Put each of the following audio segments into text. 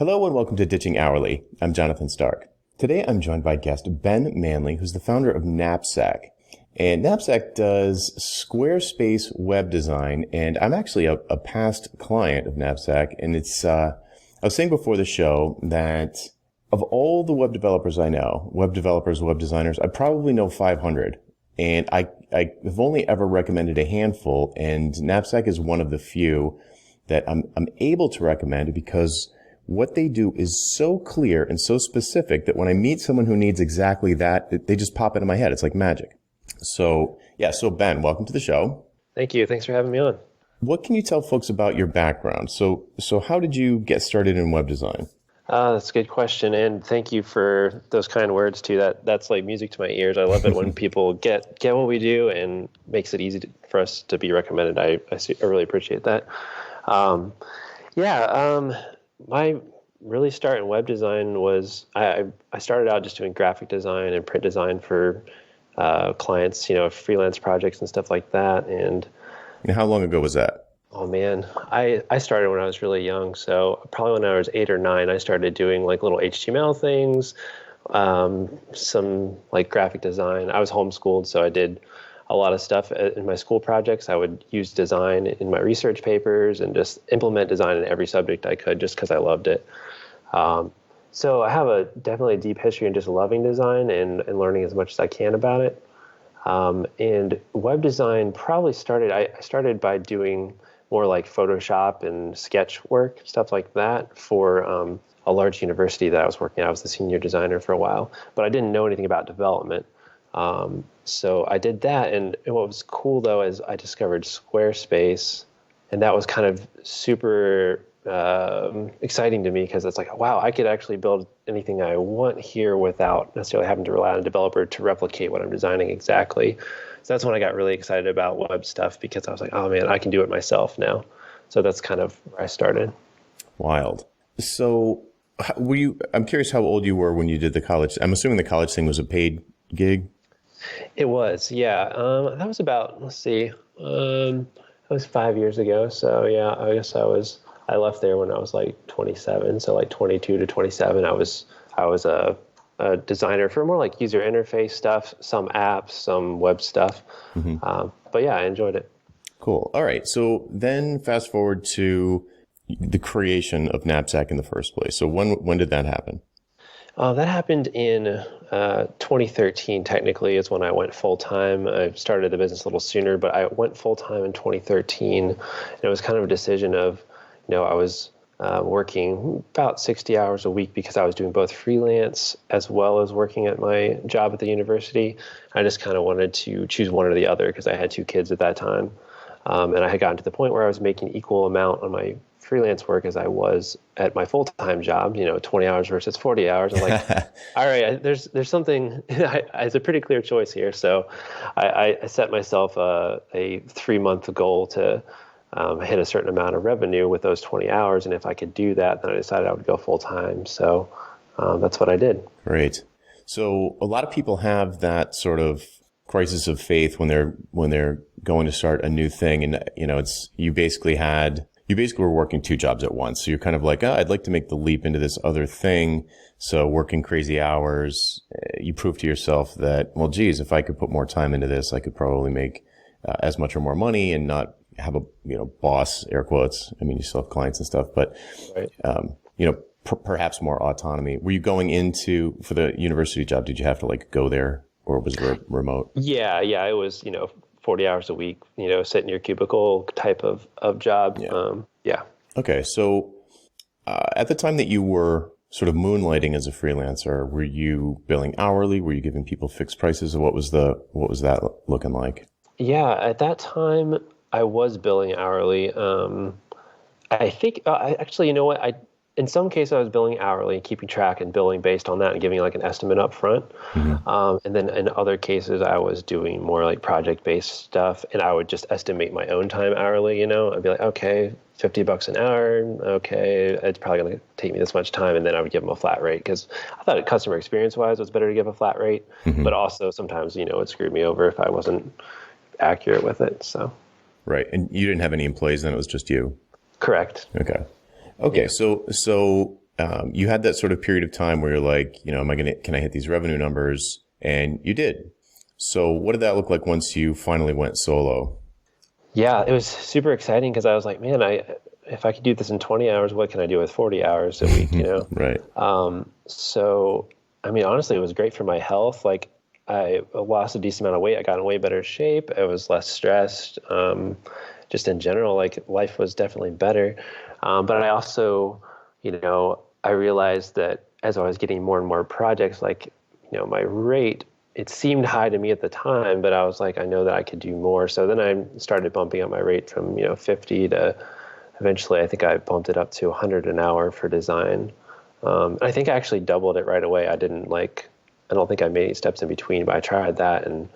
Hello and welcome to Ditching Hourly. I'm Jonathan Stark. Today I'm joined by guest Ben Manley, who's the founder of Knapsack. And Knapsack does Squarespace web design, and I'm actually a past client of Knapsack. And I was saying before the show that of all the web developers I know, web developers, web designers, I probably know 500. And I have only ever recommended a handful, and Knapsack is one of the few that I'm able to recommend because what they do is so clear and so specific that when I meet someone who needs exactly that, they just pop into my head. It's like magic. So Ben, welcome to the show. Thank you. Thanks for having me on. What can you tell folks about your background? So how did you get started in web design? That's a good question, and thank you for those kind words too. That's like music to my ears. I love it when people get what we do and makes it easy for us to be recommended. I really appreciate that. My really start in web design was I started out just doing graphic design and print design for clients, freelance projects and stuff like that. And how long ago was that? Oh man, I started when I was really young. So probably when I was 8 or 9, I started doing like little HTML things, some like graphic design. I was homeschooled, so I did a lot of stuff in my school projects. I would use design in my research papers and just implement design in every subject I could just because I loved it. So I have definitely a deep history in just loving design and learning as much as I can about it. And web design probably I started by doing more like Photoshop and sketch work, stuff like that for a large university that I was working at. I was the senior designer for a while, but I didn't know anything about development. So I did that, and what was cool though is I discovered Squarespace, and that was kind of super exciting to me because it's like, wow, I could actually build anything I want here without necessarily having to rely on a developer to replicate what I'm designing exactly. So that's when I got really excited about web stuff because I was like, oh man, I can do it myself now. So that's kind of where I started. Wild. So I'm curious how old you were when you did the college. I'm assuming the college thing was a paid gig. It was, yeah. That was about, that was 5 years ago. So yeah, I guess I left there when I was like 27. So like 22 to 27, I was a designer for more like user interface stuff, some apps, some web stuff. Mm-hmm. But yeah, I enjoyed it. Cool. All right. So then fast forward to the creation of Knapsack in the first place. So when did that happen? That happened in 2013, technically, is when I went full-time. I started the business a little sooner, but I went full-time in 2013. And it was kind of a decision of, I was working about 60 hours a week because I was doing both freelance as well as working at my job at the university. I just kind of wanted to choose one or the other because I had 2 kids at that time. And I had gotten to the point where I was making equal amount on my freelance work as I was at my full-time job, 20 hours versus 40 hours. I'm like, all right, there's something, it's a pretty clear choice here. So I set myself a 3-month goal to hit a certain amount of revenue with those 20 hours. And if I could do that, then I decided I would go full-time. So that's what I did. Great. So a lot of people have that sort of crisis of faith when they're going to start a new thing. And, you basically were working 2 jobs at once. So you're kind of like, I'd like to make the leap into this other thing. So working crazy hours, you prove to yourself that, well, geez, if I could put more time into this, I could probably make as much or more money and not have a, boss, air quotes. I mean, you still have clients and stuff, but, right. Perhaps more autonomy. Were you going for the university job? Did you have to like go there or was it remote? Yeah. It was, 40 hours a week, sit in your cubicle type of job. Yeah. Okay. So at the time that you were sort of moonlighting as a freelancer, were you billing hourly? Were you giving people fixed prices? What was that looking like? Yeah. At that time, I was billing hourly. I think, actually, you know what? In some cases, I was billing hourly, keeping track and billing based on that and giving like an estimate up front. Mm-hmm. And then in other cases, I was doing more like project-based stuff, and I would just estimate my own time hourly, I'd be like, okay, $50 an hour. Okay, it's probably going to take me this much time. And then I would give them a flat rate because I thought customer experience-wise, it was better to give a flat rate. Mm-hmm. But also sometimes, it screwed me over if I wasn't accurate with it. So. Right. And you didn't have any employees then, it was just you? Correct. Okay. Yeah. So you had that sort of period of time where you're like, can I hit these revenue numbers? And you did. So what did that look like once you finally went solo? Yeah, it was super exciting because I was like, man, if I could do this in 20 hours, what can I do with 40 hours a week, Right. So, I mean, honestly, it was great for my health. Like, I lost a decent amount of weight. I got in way better shape. I was less stressed. Just in general, like life was definitely better. But I also, I realized that as I was getting more and more projects, like, my rate, it seemed high to me at the time, but I was like, I know that I could do more. So then I started bumping up my rate from, 50 to eventually I think I bumped it up to 100 an hour for design. I think I actually doubled it right away. I don't think I made any steps in between, but I tried that. And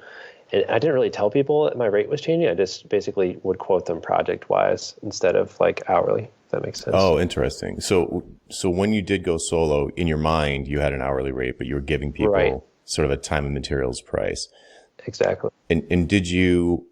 I didn't really tell people that my rate was changing. I just basically would quote them project wise instead of like hourly, if that makes sense. Oh, interesting. So when you did go solo, in your mind, you had an hourly rate, but you were giving people Right. sort of a time and materials price. Exactly. And did you,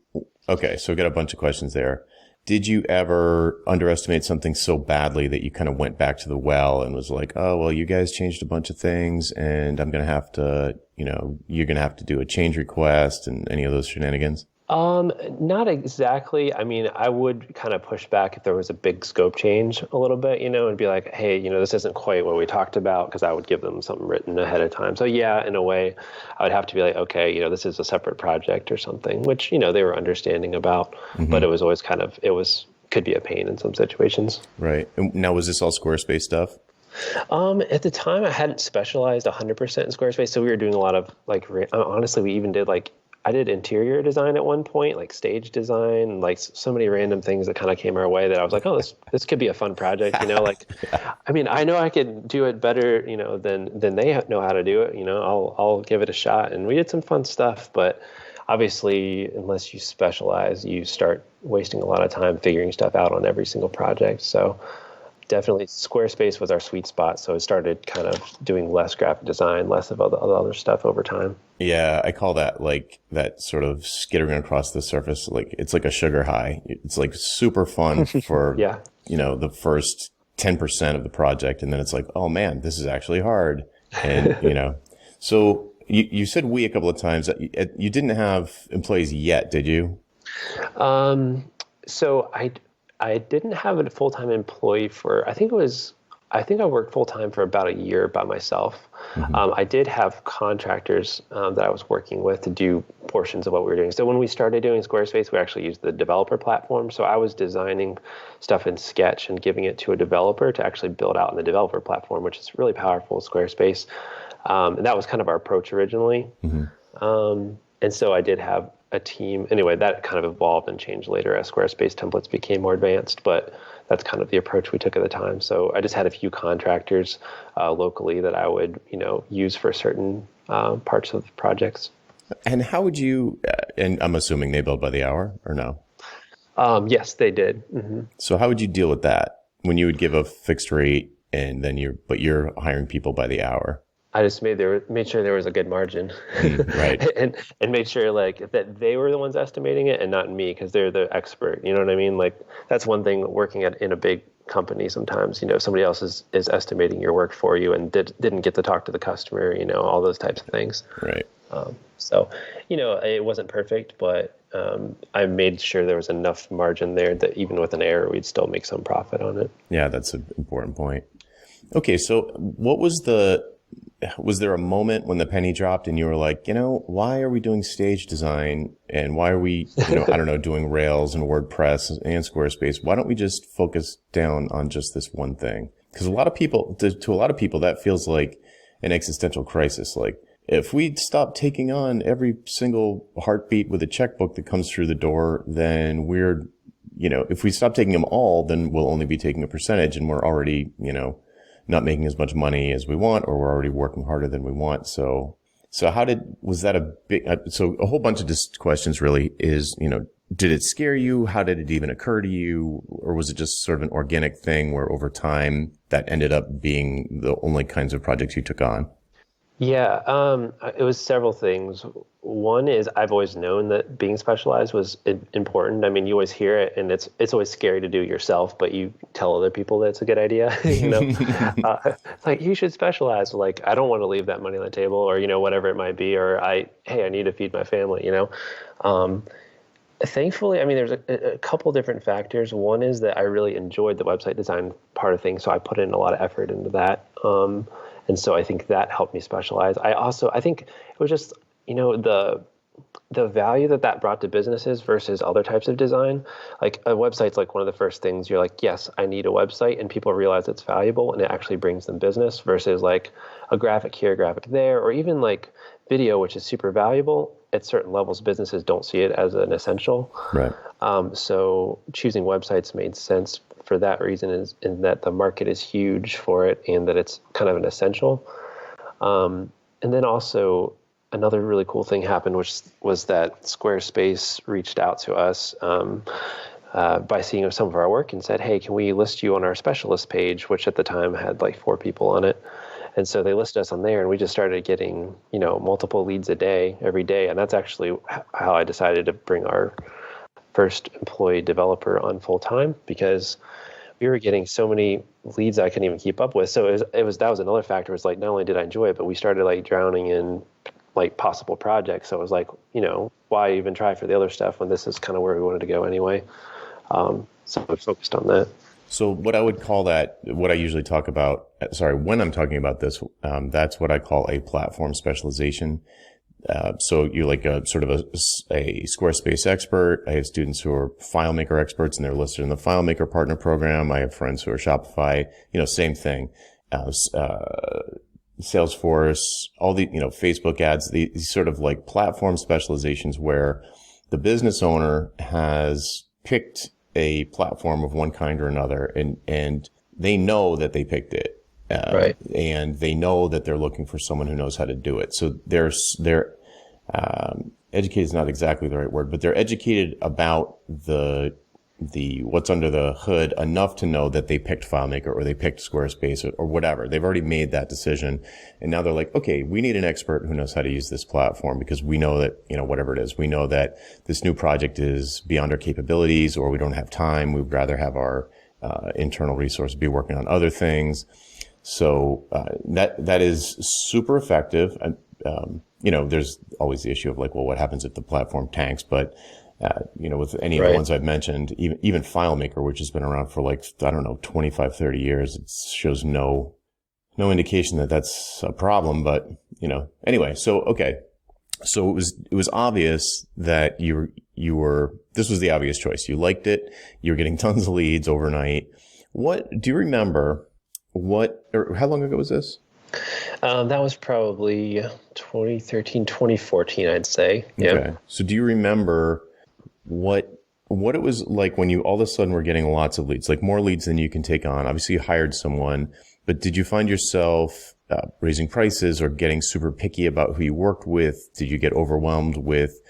okay, so I got a bunch of questions there. Did you ever underestimate something so badly that you kind of went back to the well and was like, oh, well, you guys changed a bunch of things and I'm going to have to, you're going to have to do a change request and any of those shenanigans? Not exactly. I mean, I would kind of push back if there was a big scope change a little bit, and be like, hey, this isn't quite what we talked about, because I would give them something written ahead of time. So yeah, in a way, I would have to be like, okay, this is a separate project or something, which, they were understanding about, but it was always could be a pain in some situations. Right. And now, was this all Squarespace stuff? At the time I hadn't specialized 100% in Squarespace. So we were doing a lot of honestly, we even did I did interior design at one point, like stage design, like so many random things that kind of came our way that I was like, oh, this could be a fun project, Yeah. I mean, I know I could do it better, than they know how to do it, I'll give it a shot. And we did some fun stuff, but obviously, unless you specialize, you start wasting a lot of time figuring stuff out on every single project. So definitely Squarespace was our sweet spot. So it started kind of doing less graphic design, less of all the other stuff over time. Yeah, I call that like that sort of skittering across the surface. Like it's like a sugar high. It's like super fun for, Yeah. The first 10% of the project. And then it's like, oh man, this is actually hard. And, so you said we a couple of times. You didn't have employees yet, did you? So I didn't have a full-time employee for, I think I worked full-time for about a year by myself. Mm-hmm. I did have contractors that I was working with to do portions of what we were doing. So when we started doing Squarespace, we actually used the developer platform. So I was designing stuff in Sketch and giving it to a developer to actually build out in the developer platform, which is really powerful, Squarespace. And that was kind of our approach originally. Mm-hmm. And so I did have a team. Anyway, that kind of evolved and changed later as Squarespace templates became more advanced, but that's kind of the approach we took at the time. So I just had a few contractors locally that I would, use for certain parts of the projects. And how would you, and I'm assuming they billed by the hour or no? Yes, they did. Mm-hmm. So how would you deal with that when you would give a fixed rate and then you're hiring people by the hour? I just made sure there was a good margin, right? and made sure that they were the ones estimating it and not me, because they're the expert. You know what I mean? Like that's one thing working in a big company. Sometimes somebody else is estimating your work for you and didn't get to talk to the customer. All those types of things. Right. So it wasn't perfect, but I made sure there was enough margin there that even with an error, we'd still make some profit on it. Yeah, that's an important point. Okay, so was there a moment when the penny dropped and you were like, why are we doing stage design and why are we, I don't know, doing Rails and WordPress and Squarespace? Why don't we just focus down on just this one thing? Because to a lot of people, that feels like an existential crisis. Like if we stop taking on every single heartbeat with a checkbook that comes through the door, then if we stop taking them all, then we'll only be taking a percentage and we're already, not making as much money as we want, or we're already working harder than we want. So so a whole bunch of just questions really is, did it scare you? How did it even occur to you? Or was it just sort of an organic thing where over time that ended up being the only kinds of projects you took on? Yeah, it was several things. One is I've always known that being specialized was important. I mean, you always hear it, and it's always scary to do yourself, but you tell other people that it's a good idea. It's like you should specialize. Like I don't want to leave that money on the table, or whatever it might be, or hey, I need to feed my family. Um, Thankfully, I mean, there's a couple different factors. One is that I really enjoyed the website design part of things, so I put in a lot of effort into that. And so I think that helped me specialize. I think it was just, the value that brought to businesses versus other types of design. Like a website's like one of the first things you're like, yes, I need a website, and people realize it's valuable and it actually brings them business versus like a graphic here, graphic there, or even like video, which is super valuable. At certain levels, businesses don't see it as an essential. Right. So choosing websites made sense for that reason, is in that the market is huge for it and that it's kind of an essential. And then also another really cool thing happened, which was that Squarespace reached out to us by seeing some of our work and said, hey, can we list you on our specialist page, which at the time had like 4 people on it. And so they listed us on there, and we just started getting, multiple leads a day, every day. And that's actually how I decided to bring our first employee developer on full time, because we were getting so many leads I couldn't even keep up with. So that was another factor. It was like, not only did I enjoy it, but we started like drowning in like possible projects. So it was like, why even try for the other stuff when this is kind of where we wanted to go anyway. So we focused on that. So what I would call that, what I usually talk about, when I'm talking about this, that's what I call a platform specialization. So you're like a sort of a Squarespace expert. I have students who are FileMaker experts, and they're listed in the FileMaker partner program. I have friends who are Shopify, same thing. Salesforce, all the, Facebook ads, these sort of like platform specializations where the business owner has picked a platform of one kind or another, and they know that they picked it. Right. And they know that they're looking for someone who knows how to do it. So they're educated is not exactly the right word, but they're educated about the what's under the hood enough to know that they picked FileMaker or they picked Squarespace or whatever. They've already made that decision. And now they're like, okay, we need an expert who knows how to use this platform, because we know that, whatever it is, we know that this new project is beyond our capabilities, or we don't have time. We'd rather have our internal resource be working on other things. So that is super effective. There's always the issue of like, well, what happens if the platform tanks? But with any of the ones I've mentioned, even FileMaker, which has been around for like, 25, 30 years, it shows no indication that that's a problem. But, anyway, so, okay. So it was obvious that this was the obvious choice. You liked it. You were getting tons of leads overnight. Do you remember or how long ago was this? That was probably 2013, 2014, I'd say. Yeah. Okay. So do you remember what it was like when you all of a sudden were getting lots of leads, like more leads than you can take on? Obviously you hired someone, but did you find yourself raising prices or getting super picky about who you worked with? Did you get overwhelmed with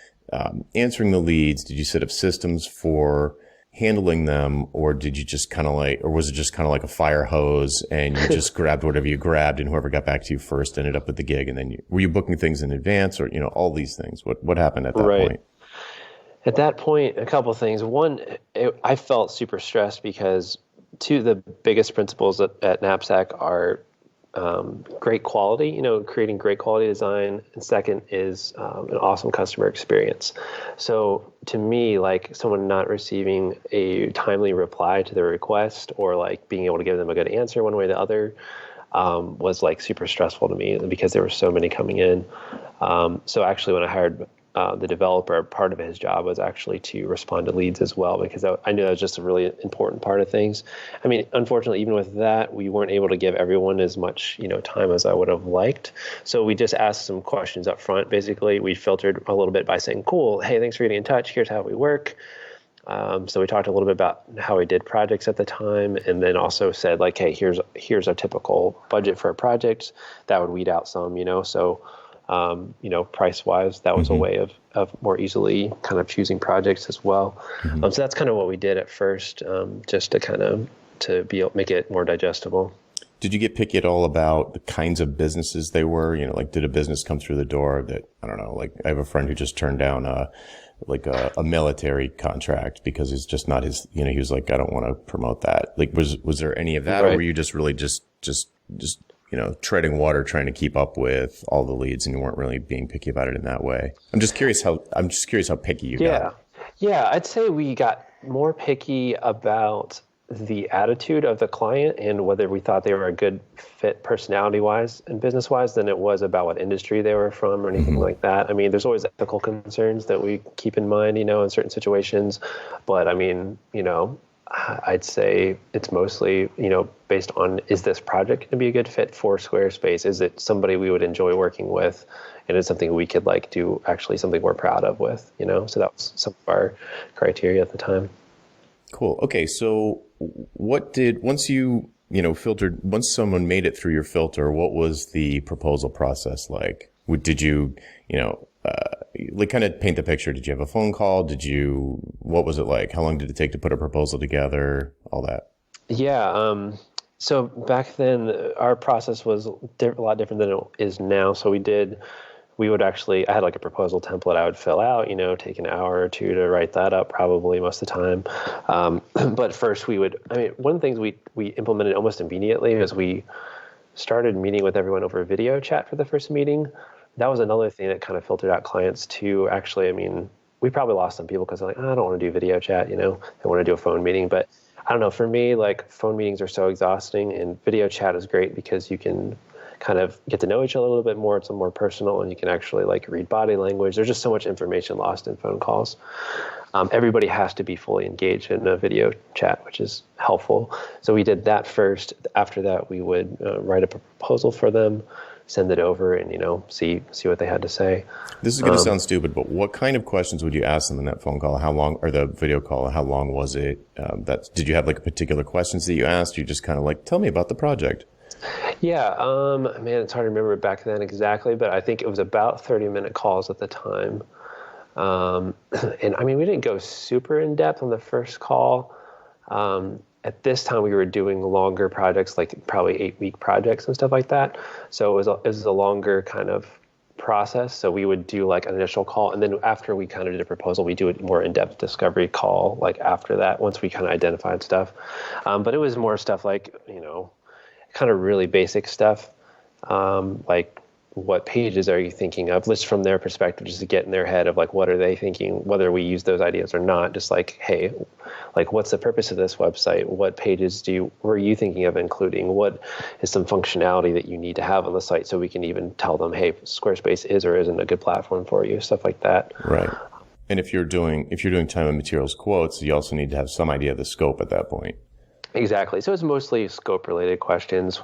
answering the leads? Did you set up systems for handling them, or did you just was it just kind of like a fire hose and you just grabbed whatever you grabbed, and whoever got back to you first ended up with the gig? And then were you booking things in advance, or, all these things? What happened at that point? At that point, a couple of things. One, I felt super stressed because two of the biggest principles at Knapsack are great quality, creating great quality design. And second is an awesome customer experience. So to me, like someone not receiving a timely reply to their request, or like being able to give them a good answer one way or the other, was like super stressful to me, because there were so many coming in. So actually when I hired the developer, part of his job was actually to respond to leads as well, because I knew that was just a really important part of things. I mean, unfortunately, even with that, we weren't able to give everyone as much, time as I would have liked. So we just asked some questions up front. Basically, we filtered a little bit by saying, cool, hey, thanks for getting in touch. Here's how we work. So we talked a little bit about how we did projects at the time, and then also said like, hey, here's our typical budget for a project. That would weed out some, so price-wise, that was a way of more easily kind of choosing projects as well. So that's kind of what we did at first, just to kind of make it more digestible. Did you get picky at all about the kinds of businesses they were? You know, like did a business come through the door that, I don't know, like I have a friend who just turned down a military contract because it's just not his, you know, he was like, I don't want to promote that. Like, was there any of that? Right. Or were you just really just, you know, treading water, trying to keep up with all the leads and you weren't really being picky about it in that way? I'm just curious how picky you got. Yeah. I'd say we got more picky about the attitude of the client and whether we thought they were a good fit personality-wise and business-wise than it was about what industry they were from or anything like that. I mean, there's always ethical concerns that we keep in mind, you know, in certain situations. But I mean, you know, I'd say it's mostly, you know, based on, is this project going to be a good fit for Squarespace? Is it somebody we would enjoy working with? And it's something we could like do actually something we're proud of with, you know? So that was some of our criteria at the time. Cool. Okay. So once someone made it through your filter, what was the proposal process like? Did you, you know, like kind of paint the picture? Did you have a phone call? What was it like? How long did it take to put a proposal together? All that? Yeah. So back then our process was a lot different than it is now. So I had like a proposal template I would fill out, you know, take an hour or two to write that up probably most of the time. But first one of the things we implemented almost immediately is we started meeting with everyone over video chat for the first meeting. That was another thing that kind of filtered out clients too. Actually, I mean, we probably lost some people because they're like, I don't want to do video chat, you know, they want to do a phone meeting. But I don't know, for me, like phone meetings are so exhausting and video chat is great because you can kind of get to know each other a little bit more. It's more personal and you can actually like read body language. There's just so much information lost in phone calls. Everybody has to be fully engaged in a video chat, which is helpful. So we did that first. After that, we would write a proposal for them, send it over and, you know, see what they had to say. This is going to sound stupid, but what kind of questions would you ask them in that phone call? How long, or the video call, how long was it? Did you have like particular questions that you asked? You just kind of like, tell me about the project. Yeah, man, it's hard to remember back then exactly, but I think it was about 30-minute calls at the time. And I mean, we didn't go super in depth on the first call. At this time, we were doing longer projects, like probably 8-week projects and stuff like that. So it was a longer kind of process. So we would do like an initial call, and then after we kind of did a proposal, we do a more in-depth discovery call, like after that, once we kind of identified stuff. But it was more stuff like, you know, kind of really basic stuff, like what pages are you thinking of? Just from their perspective, just to get in their head of like, what are they thinking, whether we use those ideas or not. Just like, hey, like what's the purpose of this website? What pages were you thinking of including? What is some functionality that you need to have on the site so we can even tell them, hey, Squarespace is or isn't a good platform for you, stuff like that. Right. And if you're doing time and materials quotes, you also need to have some idea of the scope at that point. Exactly. So it's mostly scope-related questions,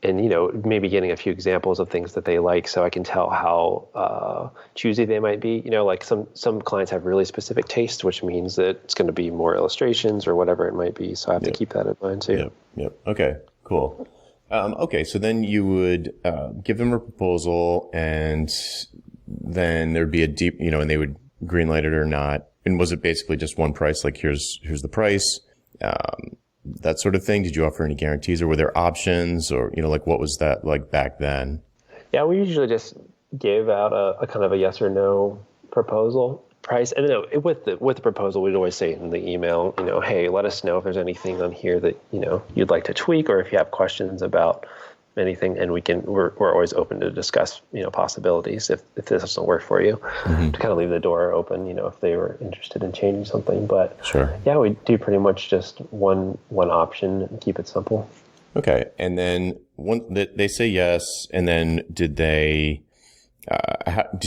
and you know, maybe getting a few examples of things that they like, so I can tell how choosy they might be. You know, like some clients have really specific tastes, which means that it's going to be more illustrations or whatever it might be. So I have to keep that in mind too. Yep. Okay. Cool. Okay. So then you would give them a proposal, and then there'd be and they would greenlight it or not. And was it basically just one price? Like here's the price. That sort of thing. Did you offer any guarantees, or were there options, or, you know, like what was that like back then? Yeah, we usually just gave out a kind of a yes or no proposal price. And then with the proposal, we'd always say in the email, you know, hey, let us know if there's anything on here that, you know, you'd like to tweak, or if you have questions about anything, and we're always open to discuss, you know, possibilities if this doesn't work for you, to kind of leave the door open, you know, if they were interested in changing something. But sure, yeah, we do pretty much just one option and keep it simple. Okay. And then they say yes, and then did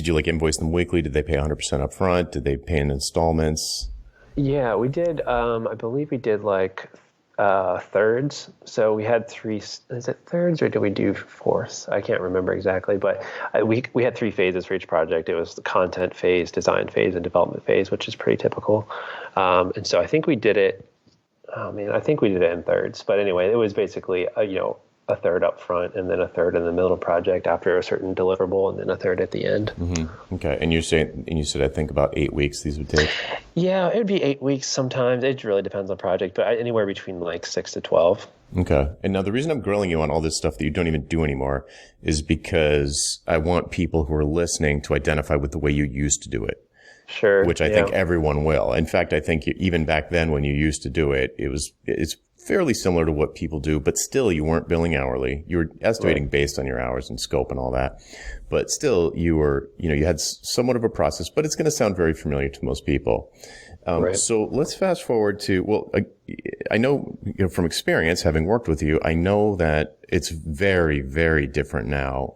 you like invoice them weekly? Did they pay 100% up front? Did they pay in installments? Yeah, we did. I believe we did like thirds. So we had three. Is it thirds or did we do fourths? I can't remember exactly, but we had 3 phases for each project. It was the content phase, design phase, and development phase, which is pretty typical. And so I think we did it. Oh man, I think we did it in thirds. But anyway, it was basically a third up front, and then a third in the middle project after a certain deliverable, and then a third at the end. Mm-hmm. Okay. And you said I think about 8 weeks these would take. Yeah, it would be 8 weeks sometimes. It really depends on project, but anywhere between like 6 to 12. Okay. And now the reason I'm grilling you on all this stuff that you don't even do anymore is because I want people who are listening to identify with the way you used to do it, Sure. which I Yeah. think everyone will. In fact, I think even back then when you used to do it, it's fairly similar to what people do, but still you weren't billing hourly. You were estimating based on your hours and scope and all that. But still you were, you had somewhat of a process, but it's going to sound very familiar to most people. Right. So let's fast forward to, well, I know, from experience, having worked with you, I know that it's very, very different now.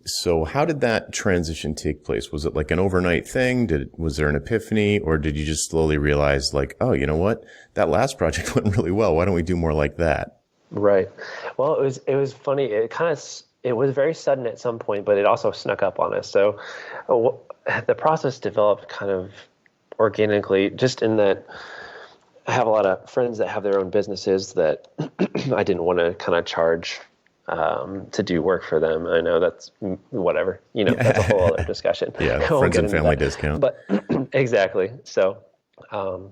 So how did that transition take place? Was it like an overnight thing? Was there an epiphany, or did you just slowly realize like, oh, you know what? That last project went really well. Why don't we do more like that? Right. Well, it was funny. It was very sudden at some point, but it also snuck up on us. So the process developed kind of organically, just in that I have a lot of friends that have their own businesses that I didn't want to kind of charge to do work for them. I know that's whatever, that's a whole other discussion. Yeah, friends and family discount. But exactly. So, so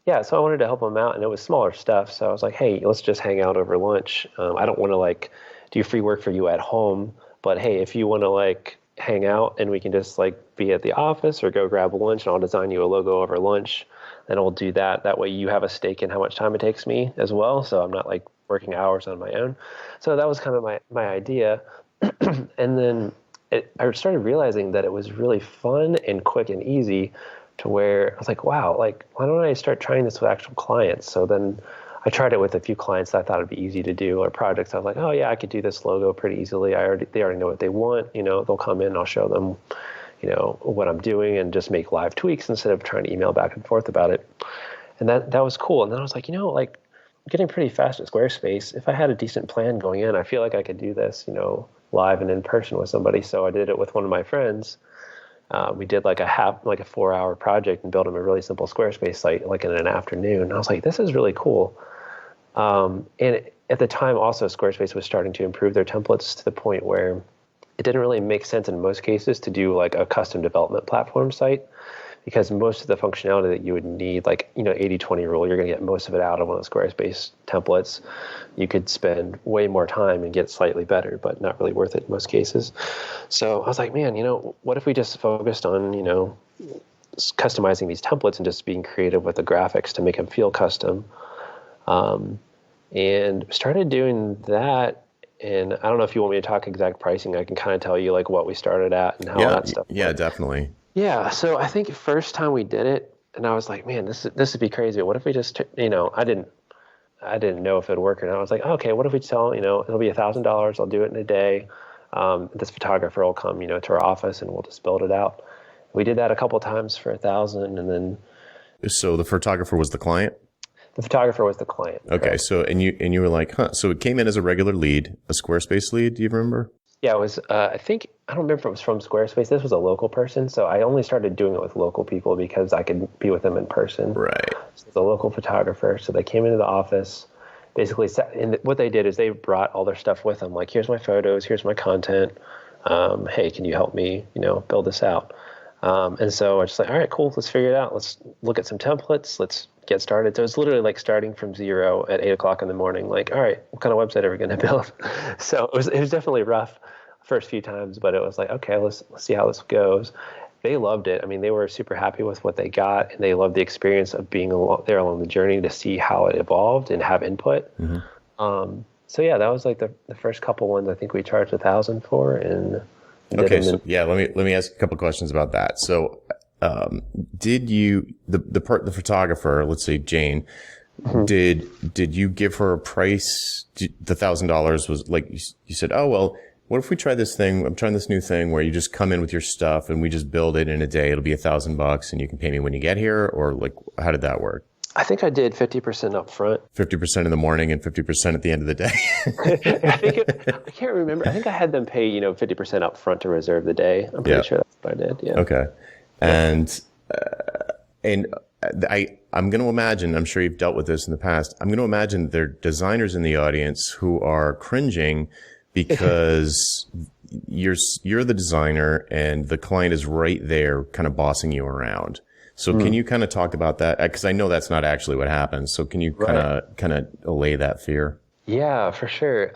I wanted to help them out, and it was smaller stuff. So I was like, hey, let's just hang out over lunch. I don't want to like do free work for you at home, but hey, if you want to like hang out and we can just like be at the office or go grab lunch, and I'll design you a logo over lunch, then we'll do that. That way you have a stake in how much time it takes me as well. So I'm not like working hours on my own. So that was kind of my idea. And then I started realizing that it was really fun and quick and easy, to where I was like, wow, like, why don't I start trying this with actual clients? So then I tried it with a few clients that I thought it'd be easy to do, or projects. I was like, oh yeah, I could do this logo pretty easily. They already know what they want. They'll come in, I'll show them, what I'm doing, and just make live tweaks instead of trying to email back and forth about it. And that was cool. And then I was like, like, getting pretty fast at Squarespace. If I had a decent plan going in, I feel like I could do this, live and in person with somebody. So I did it with one of my friends. We did like a 4-hour project and built him a really simple Squarespace site, like in an afternoon. I was like, this is really cool. And at the time also, Squarespace was starting to improve their templates to the point where it didn't really make sense in most cases to do like a custom development platform site, because most of the functionality that you would need, like, 80-20 rule, you're going to get most of it out of one of the Squarespace templates. You could spend way more time and get slightly better, but not really worth it in most cases. So I was like, man, what if we just focused on, customizing these templates and just being creative with the graphics to make them feel custom. And started doing that. And I don't know if you want me to talk exact pricing. I can kind of tell you like what we started at and how that stuff worked. Yeah, definitely. Yeah, so I think first time we did it, and I was like, man, this would be crazy. What if we just, I didn't know if it'd work or not. I was like, okay, what if we tell, it'll be $1,000. I'll do it in a day. This photographer will come, to our office, and we'll just build it out. We did that a couple of times for $1,000, and then. So the photographer was the client? The photographer was the client. Okay, correct. So and you were like, huh? So it came in as a regular lead, a Squarespace lead. Do you remember? Yeah, it was. I don't remember if it was from Squarespace. This was a local person, so I only started doing it with local people because I could be with them in person. Right. So the local photographer. So they came into the office. Basically, and what they did is they brought all their stuff with them. Like, here's my photos, here's my content. Hey, can you help me? Build this out. And so I was just like, all right, cool. Let's figure it out. Let's look at some templates. Let's get started. So it's literally like starting from zero at 8:00 in the morning. Like, all right, what kind of website are we going to build? So it was definitely rough first few times, but it was like, okay, let's see how this goes. They loved it. I mean, they were super happy with what they got, and they loved the experience of being there along the journey to see how it evolved and have input. Mm-hmm. So yeah, that was like the first couple ones. I think we charged $1,000 for, and okay. So yeah, let me ask a couple questions about that. So, did you the photographer, let's say Jane, mm-hmm. did you give her a price? The $1,000 was like you said, oh well. What if we try this thing? I'm trying this new thing where you just come in with your stuff and we just build it in a day. It'll be $1,000 and you can pay me when you get here, or like, how did that work? I think I did 50% up front. 50% in the morning and 50% at the end of the day. I can't remember. I think I had them pay, 50% up front to reserve the day. I'm pretty sure that's what I did. Yeah. Okay. And I'm going to imagine, I'm sure you've dealt with this in the past. I'm going to imagine there are designers in the audience who are cringing because you're the designer and the client is right there kind of bossing you around. So can you kind of talk about that? Because I know that's not actually what happens. So can you kind of allay that fear? Yeah, for sure.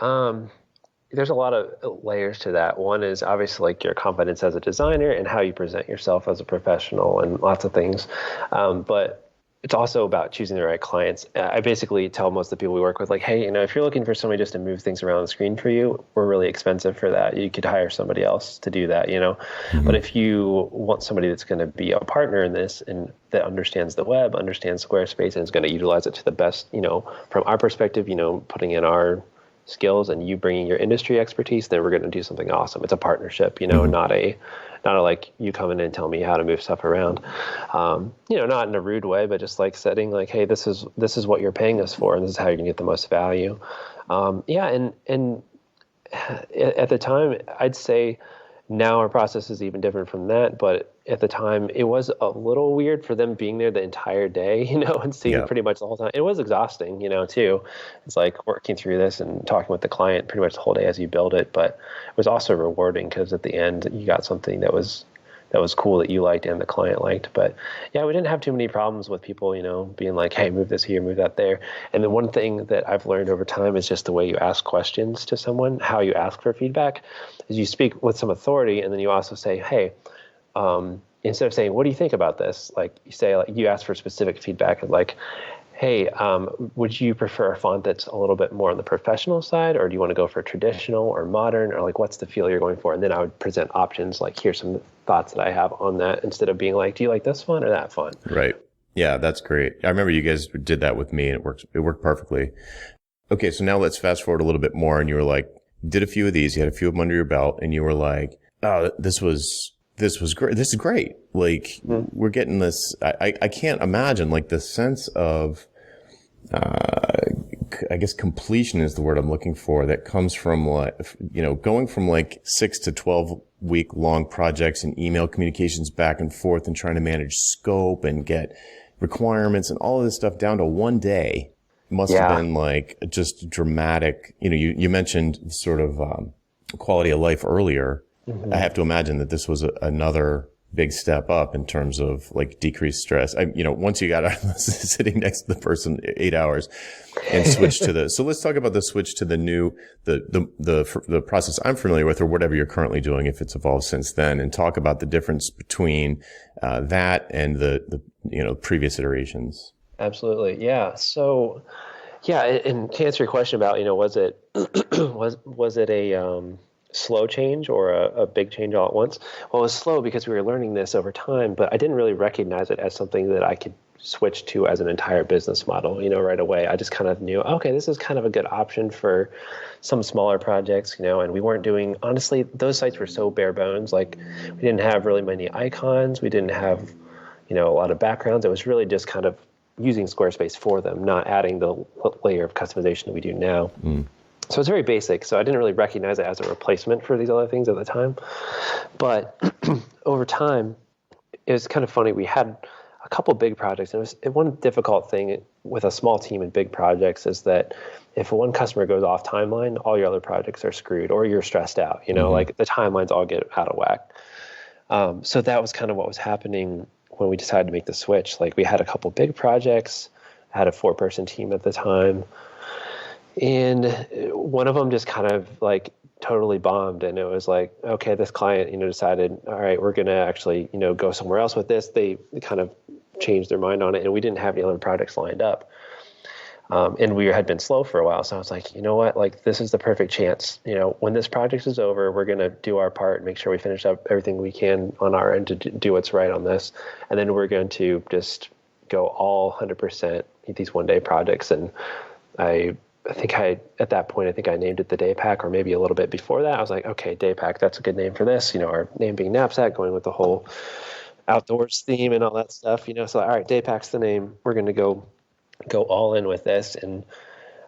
There's a lot of layers to that. One is obviously like your confidence as a designer and how you present yourself as a professional and lots of things. But it's also about choosing the right clients. I basically tell most of the people we work with, like, hey, if you're looking for somebody just to move things around the screen for you, we're really expensive for that. You could hire somebody else to do that. But Hmm. if you want somebody that's going to be a partner in this and that understands the web, understands Squarespace, and is going to utilize it to the best, from our perspective, putting in our skills and you bringing your industry expertise, then we're going to do something awesome. It's a partnership, Hmm. not a like you come in and tell me how to move stuff around. Not in a rude way, but just like setting like, hey, this is what you're paying us for, and this is how you can get the most value. Yeah, and at the time, I'd say now our process is even different from that. But at the time, it was a little weird for them being there the entire day, and seeing me Yeah. pretty much the whole time. It was exhausting, too. It's like working through this and talking with the client pretty much the whole day as you build it. But it was also rewarding because at the end, you got something that was cool that you liked and the client liked. But yeah, we didn't have too many problems with people, being like, hey, move this here, move that there. And the one thing that I've learned over time is just the way you ask questions to someone, how you ask for feedback, is you speak with some authority and then you also say, hey, instead of saying, what do you think about this? Like you say, like you ask for specific feedback and like, hey, would you prefer a font that's a little bit more on the professional side, or do you want to go for traditional or modern, or like what's the feel you're going for? And then I would present options like, here's some thoughts that I have on that, instead of being like, do you like this font or that font? Right. Yeah, that's great. I remember you guys did that with me and it worked perfectly. Okay. So now let's fast forward a little bit more and you were like, did a few of these, you had a few of them under your belt and you were like, oh, this was great. This is great. Like Mhm. we're getting this. I can't imagine like the sense of, I guess completion is the word I'm looking for, that comes from like, going from like 6 to 12 week long projects and email communications back and forth and trying to manage scope and get requirements and all of this stuff down to one day must have Yeah. been like just dramatic. You mentioned sort of, quality of life earlier. I Hmm. have to imagine that this was another big step up in terms of like decreased stress. Once you got out of sitting next to the person 8 hours and switch to so let's talk about the switch to the new, the process I'm familiar with or whatever you're currently doing, if it's evolved since then, and talk about the difference between, that and the previous iterations. Absolutely. Yeah. So, yeah, and to answer your question about, was it was it a slow change or a big change all at once? Well, it was slow because we were learning this over time, but I didn't really recognize it as something that I could switch to as an entire business model, right away. I just kind of knew, okay, this is kind of a good option for some smaller projects, and we weren't doing, honestly, those sites were so bare bones. Like we didn't have really many icons. We didn't have, a lot of backgrounds. It was really just kind of using Squarespace for them, not adding the layer of customization that we do now. Mm. So it's very basic. So I didn't really recognize it as a replacement for these other things at the time. But over time, it was kind of funny. We had a couple big projects. And one difficult thing with a small team and big projects is that if one customer goes off timeline, all your other projects are screwed or you're stressed out. Mm-hmm. Like the timelines all get out of whack. So that was kind of what was happening when we decided to make the switch. Like we had a couple big projects, I had a 4-person team at the time, and one of them just kind of like totally bombed. And it was like, okay, this client, decided, all right, we're going to actually, go somewhere else with this. They kind of changed their mind on it, and we didn't have any other projects lined up. And we had been slow for a while. So I was like, you know what, like this is the perfect chance. When this project is over, we're going to do our part and make sure we finish up everything we can on our end to do what's right on this. And then we're going to just go all 100% these one-day projects. And I think at that point, I think I named it the Day Pack, or maybe a little bit before that. I was like, okay, Day Pack, that's a good name for this. Our name being Knapsack, going with the whole outdoors theme and all that stuff. So all right, Day Pack's the name. We're going to go all in with this. And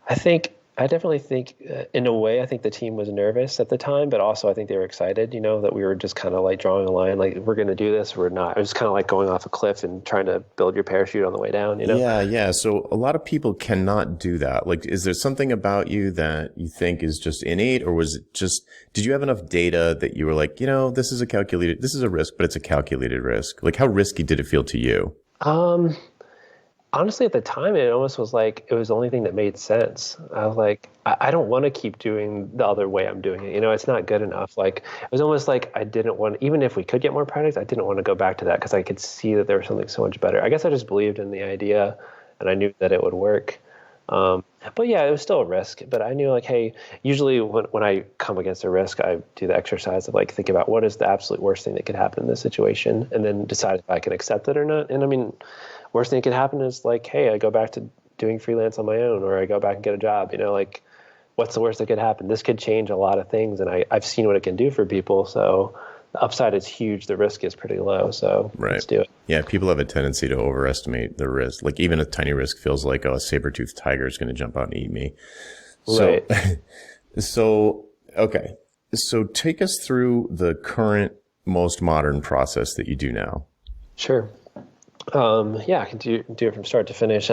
I definitely think, in a way, I think the team was nervous at the time, but also I think they were excited, that we were just kind of like drawing a line, like we're going to do this, or we're not. It was kind of like going off a cliff and trying to build your parachute on the way down. Yeah, yeah. So a lot of people cannot do that. Like, is there something about you that you think is just innate, or was it just, did you have enough data that you were like, this is a risk, but it's a calculated risk? Like, how risky did it feel to you? Um, Honestly, at the time, it almost was like it was the only thing that made sense. I was like, I don't want to keep doing the other way I'm doing it. It's not good enough. Like, it was almost like I didn't want, even if we could get more products, I didn't want to go back to that because I could see that there was something so much better. I guess I just believed in the idea and I knew that it would work. But yeah, it was still a risk. But I knew like, hey, usually when I come against a risk, I do the exercise of like think about what is the absolute worst thing that could happen in this situation, and then decide if I can accept it or not. And I mean, worst thing that could happen is like, hey, I go back to doing freelance on my own, or I go back and get a job. Like, what's the worst that could happen? This could change a lot of things, and I've seen what it can do for people. So the upside is huge. The risk is pretty low. So let's do it. Yeah, people have a tendency to overestimate the risk. Like even a tiny risk feels like, oh, a saber-toothed tiger is going to jump out and eat me. So, right. Okay. So take us through the current, most modern process that you do now. Sure. Yeah, I can do it from start to finish.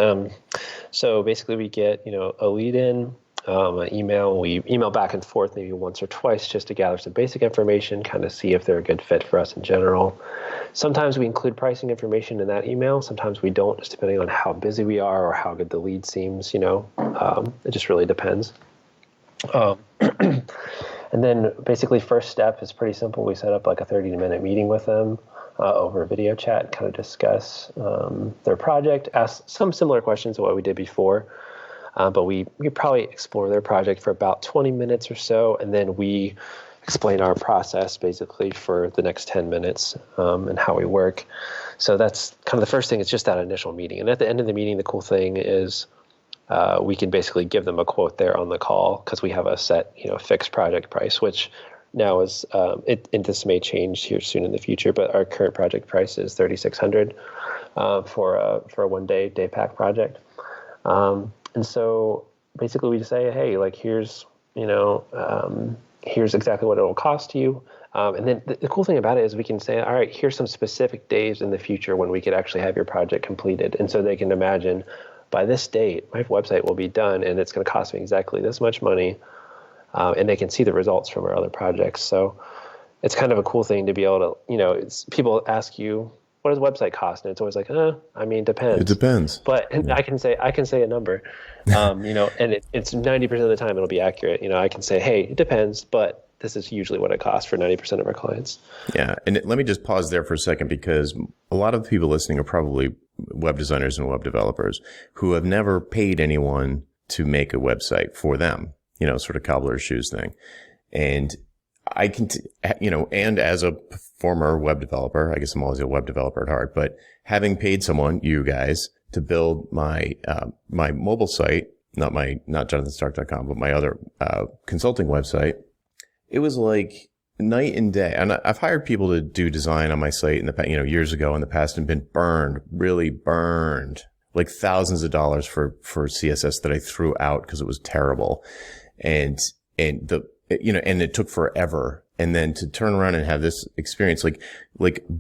So basically we get, a lead in, an email. We email back and forth maybe once or twice just to gather some basic information, kind of see if they're a good fit for us in general. Sometimes we include pricing information in that email. Sometimes we don't, just depending on how busy we are or how good the lead seems, it just really depends. And then basically first step is pretty simple. We set up like a 30-minute meeting with them over a video chat, kind of discuss their project, ask some similar questions to what we did before. But we probably explore their project for about 20 minutes or so, and then we explain our process basically for the next 10 minutes and how we work. So that's kind of the first thing. It's just that initial meeting. And at the end of the meeting, the cool thing is we can basically give them a quote there on the call because we have a set, fixed project price, which now is and this may change here soon in the future, but our current project price is $3,600 for a 1 day pack project. And so basically we just say, hey, like here's exactly what it will cost you. And then the cool thing about it is we can say, all right, here's some specific days in the future when we could actually have your project completed. And so they can imagine by this date, my website will be done and it's going to cost me exactly this much money. And they can see the results from our other projects. So it's kind of a cool thing to be able to, people ask you, what does a website cost? And it's always like, depends. It depends. But I can say a number, and it's 90% of the time it'll be accurate. I can say, hey, it depends, but this is usually what it costs for 90% of our clients. Yeah. And let me just pause there for a second, because a lot of the people listening are probably web designers and web developers who have never paid anyone to make a website for them, sort of cobbler's shoes thing. And I can, and as a former web developer, I guess I'm always a web developer at heart, but having paid someone, you guys, to build my mobile site, not jonathonstark.com, but my other, consulting website, it was like night and day. And I've hired people to do design on my site in the past, years ago in the past, and been really burned, like thousands of dollars for CSS that I threw out because it was terrible. And it took forever. And then to turn around and have this experience, like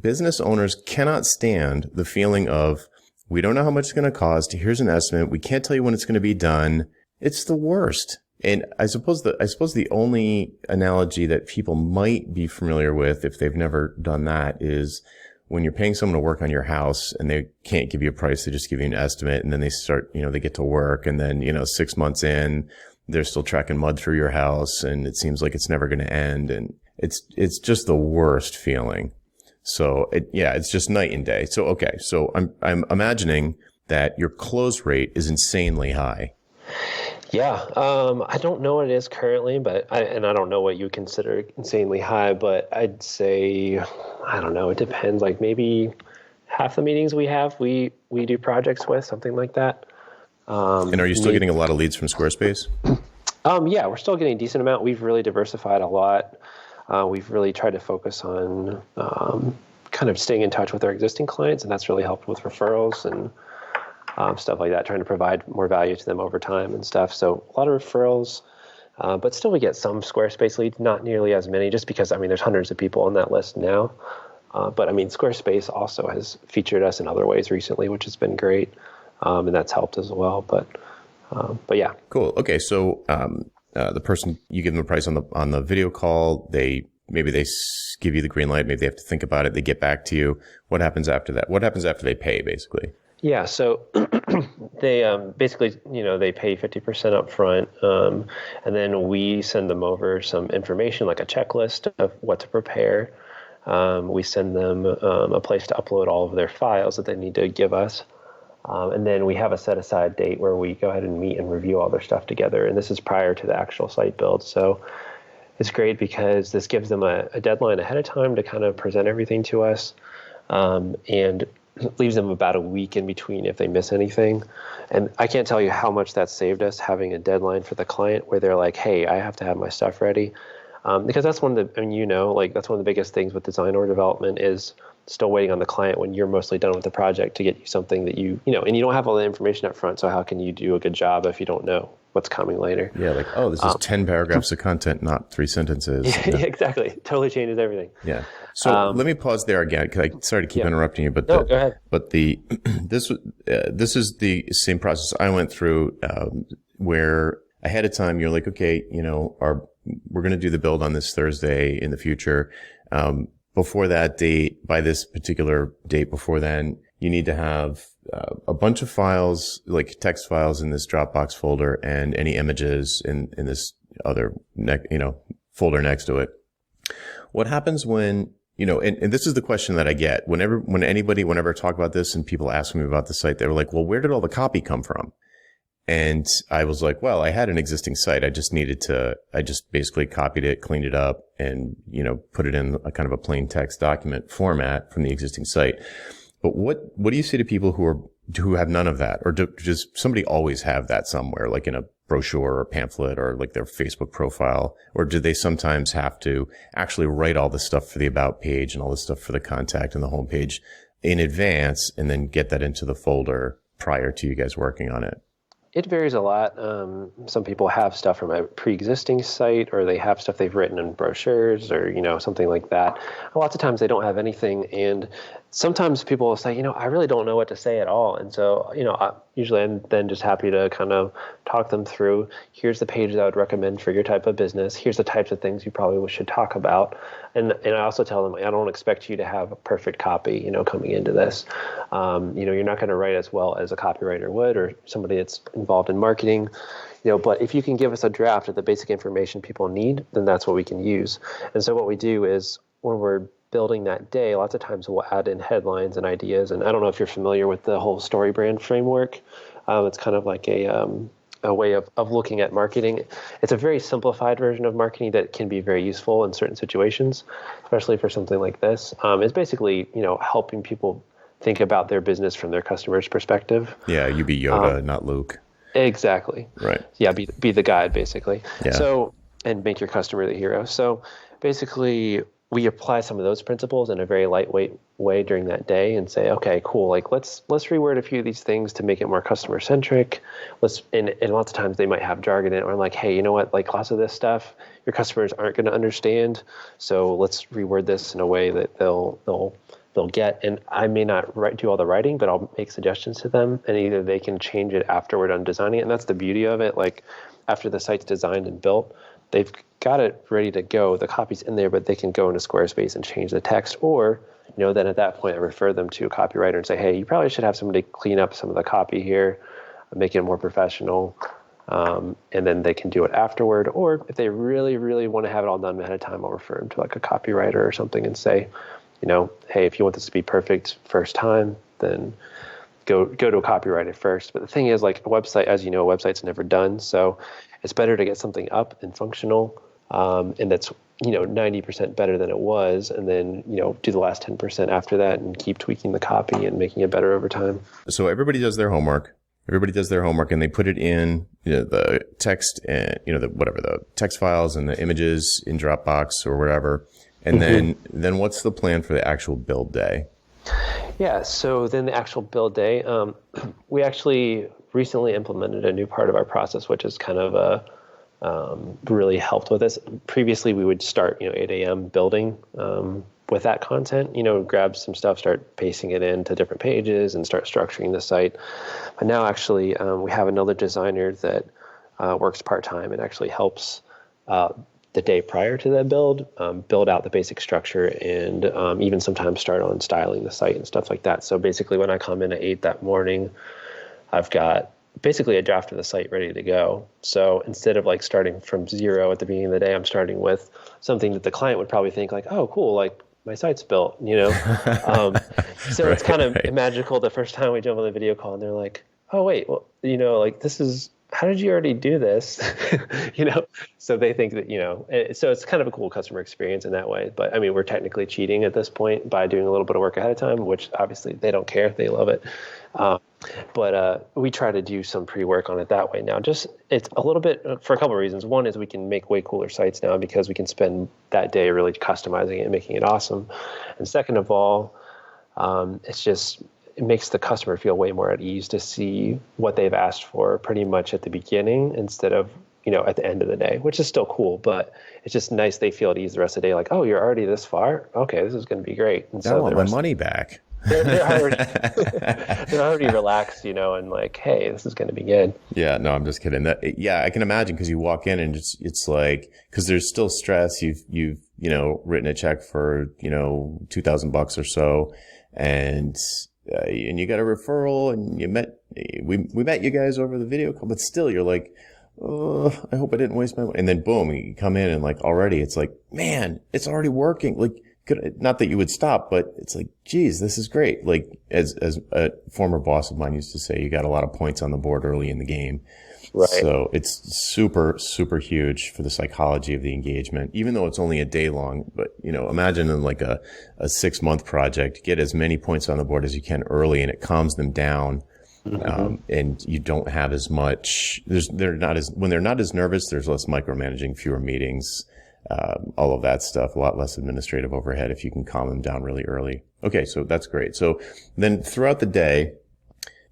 business owners cannot stand the feeling of, we don't know how much it's going to cost. Here's an estimate. We can't tell you when it's going to be done. It's the worst. And I suppose the only analogy that people might be familiar with, if they've never done that, is when you're paying someone to work on your house and they can't give you a price, they just give you an estimate, and then they start, they get to work, and then, 6 months in, they're still tracking mud through your house, and it seems like it's never going to end. And it's just the worst feeling. So it's just night and day. So, okay. So I'm imagining that your close rate is insanely high. Yeah. I don't know what it is currently, but I don't know what you consider insanely high, but I'd say, I don't know. It depends. Like maybe half the meetings we have, we do projects with, something like that. And are you still getting a lot of leads from Squarespace? Yeah, we're still getting a decent amount. We've really diversified a lot. We've really tried to focus on kind of staying in touch with our existing clients, and that's really helped with referrals and stuff like that, trying to provide more value to them over time and stuff. So a lot of referrals, but still we get some Squarespace leads, not nearly as many, just because, there's hundreds of people on that list now. But Squarespace also has featured us in other ways recently, which has been great. And that's helped as well. But yeah. Cool. Okay. So, the person, you give them a price on the video call, maybe they give you the green light, maybe they have to think about it, they get back to you. What happens after that? What happens after they pay, basically? Yeah. So they basically, they pay 50% up front, and then we send them over some information like a checklist of what to prepare. We send them a place to upload all of their files that they need to give us. And then we have a set aside date where we go ahead and meet and review all their stuff together. And this is prior to the actual site build. So it's great because this gives them a deadline ahead of time to kind of present everything to us, and leaves them about a week in between if they miss anything. And I can't tell you how much that saved us, having a deadline for the client where they're like, hey, I have to have my stuff ready. Because that's one of the, that's one of the biggest things with design or development is still waiting on the client when you're mostly done with the project to get you something that and you don't have all the information up front. So how can you do a good job if you don't know what's coming later? Yeah, like, oh, this is 10 paragraphs of content, not 3 sentences. Yeah, exactly. Totally changes everything. Yeah. So let me pause there again because I sorry to keep interrupting you, but go ahead. But this is the same process I went through, where ahead of time you're like, okay, we're going to do the build on this Thursday in the future. Before that date, by this particular date before then, you need to have a bunch of files, like text files in this Dropbox folder and any images in this other folder next to it. What happens when, and this is the question that I get whenever I talk about this and people ask me about the site, they were like, well, where did all the copy come from? And I was like, well, I had an existing site. I just basically copied it, cleaned it up, and, put it in a kind of a plain text document format from the existing site. But what do you say to people who have none of that? Or does somebody always have that somewhere, like in a brochure or pamphlet or like their Facebook profile? Or do they sometimes have to actually write all the stuff for the about page and all the stuff for the contact and the home page in advance and then get that into the folder prior to you guys working on it? It varies a lot. Some people have stuff from a pre-existing site, or they have stuff they've written in brochures, or something like that. Lots of times they don't have anything, and sometimes people will say, I really don't know what to say at all. And so, usually I'm then just happy to kind of talk them through. Here's the page that I would recommend for your type of business. Here's the types of things you probably should talk about. And I also tell them, I don't expect you to have a perfect copy, coming into this. You're not going to write as well as a copywriter would, or somebody that's involved in marketing. But if you can give us a draft of the basic information people need, then that's what we can use. And so what we do is when we're building that day, lots of times we'll add in headlines and ideas. And I don't know if you're familiar with the whole story brand framework. It's kind of like a way of looking at marketing. It's a very simplified version of marketing that can be very useful in certain situations, especially for something like this. It's basically, helping people think about their business from their customer's perspective. Yeah, you be Yoda, not Luke. Exactly. Right. Yeah, be the guide, basically. Yeah. So, and make your customer the hero. So basically, we apply some of those principles in a very lightweight way during that day and say, okay, cool. Like let's reword a few of these things to make it more customer centric. And lots of times they might have jargon in it, or I'm like, hey, you know what? Like lots of this stuff, your customers aren't going to understand. So let's reword this in a way that they'll get. And I may not do all the writing, but I'll make suggestions to them, and either they can change it afterward on designing it. And that's the beauty of it. Like after the site's designed and built, they've got it ready to go. The copy's in there, but they can go into Squarespace and change the text. Or, then at that point, I refer them to a copywriter and say, hey, you probably should have somebody clean up some of the copy here, make it more professional. And then they can do it afterward. Or if they really, really want to have it all done ahead of time, I'll refer them to like a copywriter or something and say, hey, if you want this to be perfect first time, then go to a copywriter first. But the thing is, like a website, as you know, a website's never done. So it's better to get something up and functional, and that's 90% better than it was, and then do the last 10% after that and keep tweaking the copy and making it better over time. So everybody does their homework. And they put it in the text and the text files and the images in Dropbox or wherever. And then what's the plan for the actual build day? Yeah, so then the actual build day, we actually recently implemented a new part of our process, which is kind of really helped with this. Previously, we would start 8 a.m. building with that content, grab some stuff, start pasting it into different pages and start structuring the site. But now actually we have another designer that works part-time and actually helps the day prior to that build out the basic structure and even sometimes start on styling the site and stuff like that. So basically when I come in at 8 that morning, I've got basically a draft of the site ready to go. So instead of like starting from zero at the beginning of the day, I'm starting with something that the client would probably think like, oh, cool, like my site's built, So it's kind of magical the first time we jump on the video call and they're like, oh, wait, well, like this is, how did you already do this? So they think that, so it's kind of a cool customer experience in that way. But I mean, we're technically cheating at this point by doing a little bit of work ahead of time, which obviously they don't care. They love it. But we try to do some pre-work on it that way now. Just it's a little bit for a couple of reasons. One is we can make way cooler sites now because we can spend that day really customizing it and making it awesome. And second of all, it makes the customer feel way more at ease to see what they've asked for pretty much at the beginning instead of at the end of the day, which is still cool, but it's just nice they feel at ease the rest of the day. Like, oh, you're already this far? Okay, this is going to be great. And I want my money back. They're already relaxed, and like, hey, this is going to be good. Yeah, no, I'm just kidding. I can imagine because you walk in and it's like, because there's still stress. You've written a check for $2,000 or so, and you got a referral, and we met you guys over the video call, but still you're like, oh, I hope I didn't waste my money. And then boom, you come in and like already it's like, man, it's already working. Like, not that you would stop, but it's like, geez, this is great. Like as a former boss of mine used to say, you got a lot of points on the board early in the game. Right. So it's super, super huge for the psychology of the engagement, even though it's only a day long. But, imagine in like a 6-month project, get as many points on the board as you can early, and it calms them down. Mm-hmm. And you don't have as much, when they're not as nervous, there's less micromanaging, fewer meetings, all of that stuff, a lot less administrative overhead if you can calm them down really early. Okay. So that's great. So then throughout the day,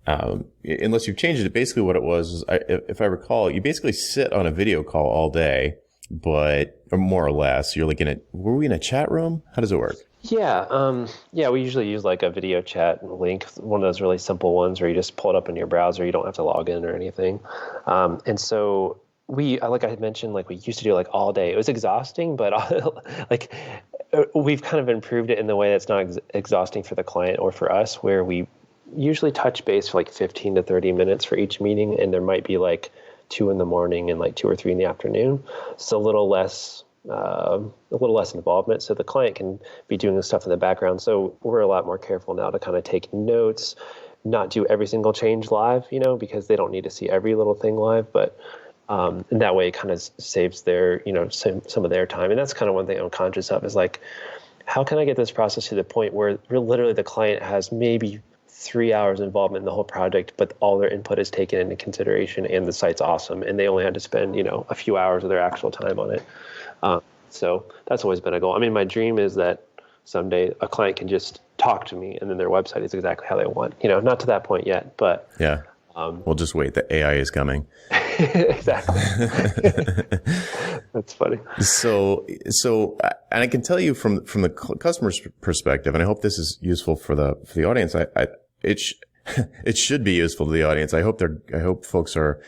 unless you've changed it, basically what it was, if I recall, you basically sit on a video call all day, or more or less, you're like were we in a chat room? How does it work? Yeah. We usually use like a video chat link, one of those really simple ones where you just pull it up in your browser. You don't have to log in or anything. And so like I had mentioned, like we used to do like all day. It was exhausting, but like we've kind of improved it in the way that's not exhausting for the client or for us, where we usually touch base for like 15 to 30 minutes for each meeting. And there might be like 2 in the morning and like 2 or 3 in the afternoon. So a little less involvement, so the client can be doing the stuff in the background. So we're a lot more careful now to kind of take notes, not do every single change live, because they don't need to see every little thing live. But and that way it kind of saves their, some of their time. And that's kind of one thing I'm conscious of is like, how can I get this process to the point where literally the client has maybe 3 hours involvement in the whole project, but all their input is taken into consideration and the site's awesome, and they only had to spend, a few hours of their actual time on it. So that's always been a goal. I mean, my dream is that someday a client can just talk to me and then their website is exactly how they want. Not to that point yet, but yeah. We'll just wait. The AI is coming. Exactly. That's funny. So, and I can tell you from the customer's perspective, and I hope this is useful for the audience. It should be useful to the audience. I hope folks are,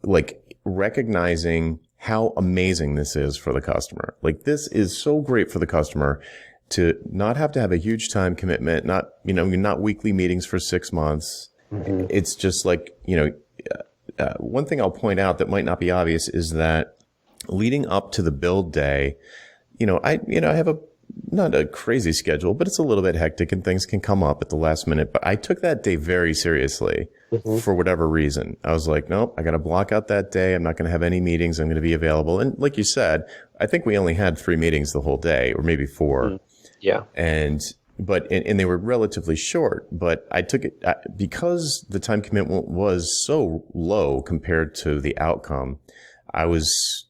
like recognizing how amazing this is for the customer. Like, this is so great for the customer to not have to have a huge time commitment, not weekly meetings for 6 months. Mm-hmm. It's just like, one thing I'll point out that might not be obvious is that leading up to the build day, I have not a crazy schedule, but it's a little bit hectic and things can come up at the last minute. But I took that day very seriously. Mm-hmm. For whatever reason. I was like, nope, I got to block out that day. I'm not going to have any meetings. I'm going to be available. And like you said, I think we only had 3 meetings the whole day, or maybe 4. Mm-hmm. Yeah. And they were relatively short, but I took it because the time commitment was so low compared to the outcome. I was,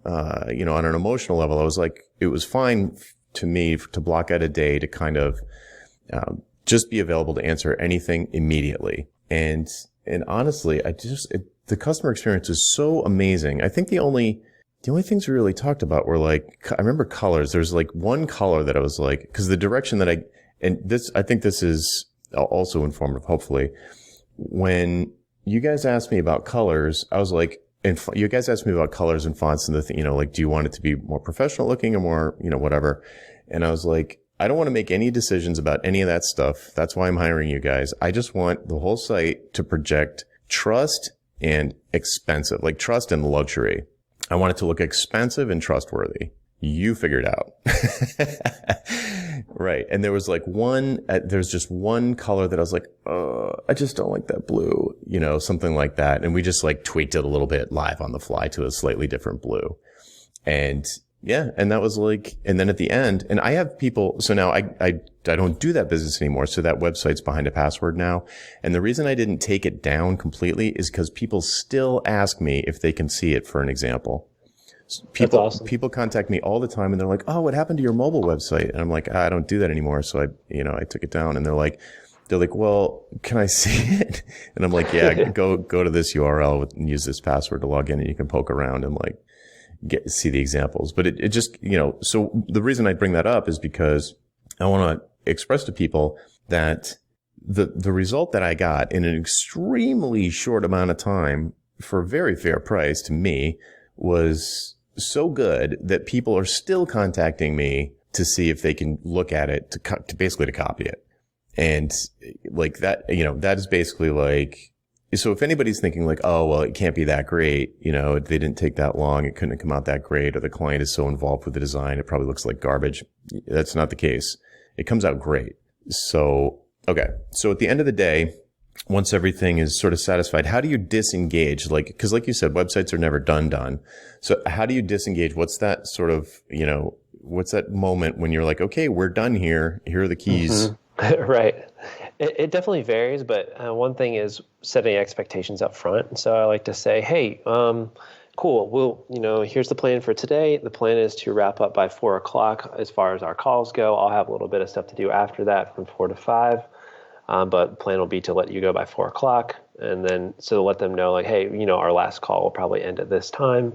on an emotional level, I was like, it was fine to me to block out a day to kind of, just be available to answer anything immediately. And honestly, the customer experience is so amazing. I think the only things we really talked about were like, I remember colors. There's like one color that I was like, because the direction that I think this is also informative, hopefully. When you guys asked me about colors, I was like, and you guys asked me about colors and fonts and like, do you want it to be more professional looking or more, whatever? And I was like, I don't want to make any decisions about any of that stuff. That's why I'm hiring you guys. I just want the whole site to project trust and expensive, like trust and luxury. I want it to look expensive and trustworthy. You figured out. Right. And there was like there's just one color that I was like, I just don't like that blue, something like that. And we just like tweaked it a little bit live on the fly to a slightly different blue. And yeah, and that was like, and then at the end, and I have people, so now I don't do that business anymore. So that website's behind a password now. And the reason I didn't take it down completely is because people still ask me if they can see it for an example. That's awesome. People contact me all the time and they're like, oh, what happened to your mobile website? And I'm like, I don't do that anymore. So I took it down, and they're like, well, can I see it? And I'm like, yeah, go to this URL and use this password to log in, and you can poke around and like see the examples. But it just, so the reason I bring that up is because I want to express to people that the result that I got in an extremely short amount of time for a very fair price to me was so good that people are still contacting me to see if they can look at it to basically to copy it. And like that, that is basically like, so if anybody's thinking like, oh, well, it can't be that great, they didn't take that long, it couldn't have come out that great, or the client is so involved with the design, it probably looks like garbage. That's not the case. It comes out great. So, okay. So at the end of the day, once everything is sort of satisfied, how do you disengage? Because like you said, websites are never done. So how do you disengage? What's that sort of, what's that moment when you're like, okay, we're done here. Here are the keys. Mm-hmm. Right. It definitely varies, but one thing is setting expectations up front. So I like to say, hey, cool. We'll, here's the plan for today. The plan is to wrap up by 4:00 as far as our calls go. I'll have a little bit of stuff to do after that from 4 to 5. But the plan will be to let you go by 4:00, and then so let them know like, hey, our last call will probably end at this time,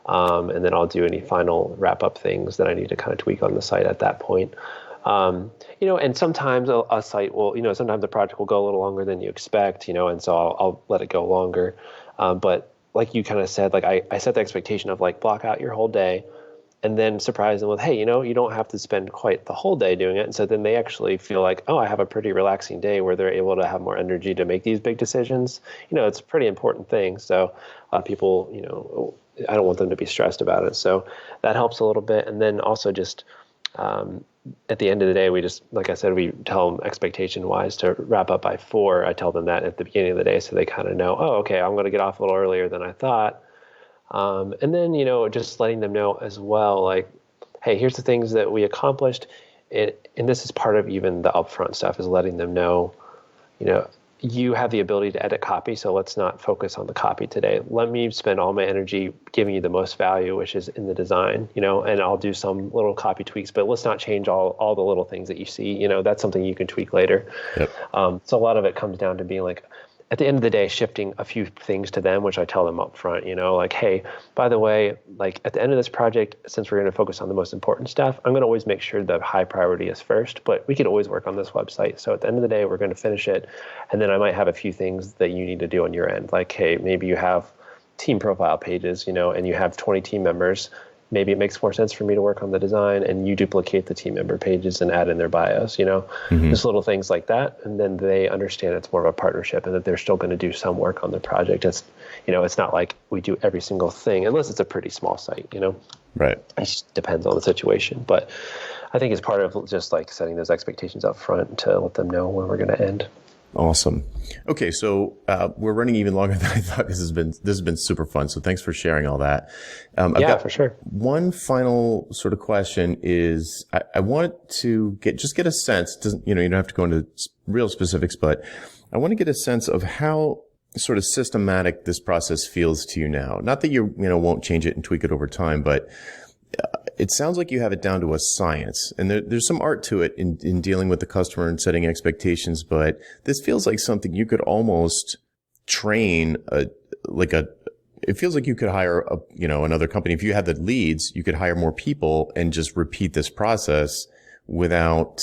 and then I'll do any final wrap up things that I need to kind of tweak on the site at that point. And sometimes a site will, sometimes the project will go a little longer than you expect, and so I'll let it go longer. But like you kind of said, like I set the expectation of like block out your whole day. And then surprise them with, hey, you don't have to spend quite the whole day doing it. And so then they actually feel like, oh, I have a pretty relaxing day where they're able to have more energy to make these big decisions. It's a pretty important thing. So people, I don't want them to be stressed about it. So that helps a little bit. And then also just at the end of the day, we just, like I said, we tell them expectation wise to wrap up by 4. I tell them that at the beginning of the day so they kind of know, oh, okay, I'm going to get off a little earlier than I thought. And then, just letting them know as well, like, hey, here's the things that we accomplished. And this is part of even the upfront stuff, is letting them know, you have the ability to edit copy. So let's not focus on the copy today. Let me spend all my energy giving you the most value, which is in the design, and I'll do some little copy tweaks, but let's not change all the little things that you see. That's something you can tweak later. Yep. So a lot of it comes down to being like, at the end of the day, shifting a few things to them, which I tell them up front, like, hey, by the way, like at the end of this project, since we're going to focus on the most important stuff, I'm going to always make sure the high priority is first, but we can always work on this website. So at the end of the day, we're going to finish it. And then I might have a few things that you need to do on your end. Like, hey, maybe you have team profile pages, and you have 20 team members. Maybe it makes more sense for me to work on the design and you duplicate the team member pages and add in their bios, just little things like that. And then they understand it's more of a partnership and that they're still going to do some work on the project. It's, it's not like we do every single thing unless it's a pretty small site, Right. It just depends on the situation. But I think it's part of just like setting those expectations up front to let them know when we're going to end. Awesome. Okay, so we're running even longer than I thought. This has been super fun. So thanks for sharing all that. I've got for sure. One final sort of question is I want to get a sense. You don't have to go into real specifics, but I want to get a sense of how sort of systematic this process feels to you now. Not that you won't change it and tweak it over time, but it sounds like you have it down to a science, and there's some art to it in dealing with the customer and setting expectations. But this feels like something you could almost train it feels like you could hire another company. If you had the leads, you could hire more people and just repeat this process without,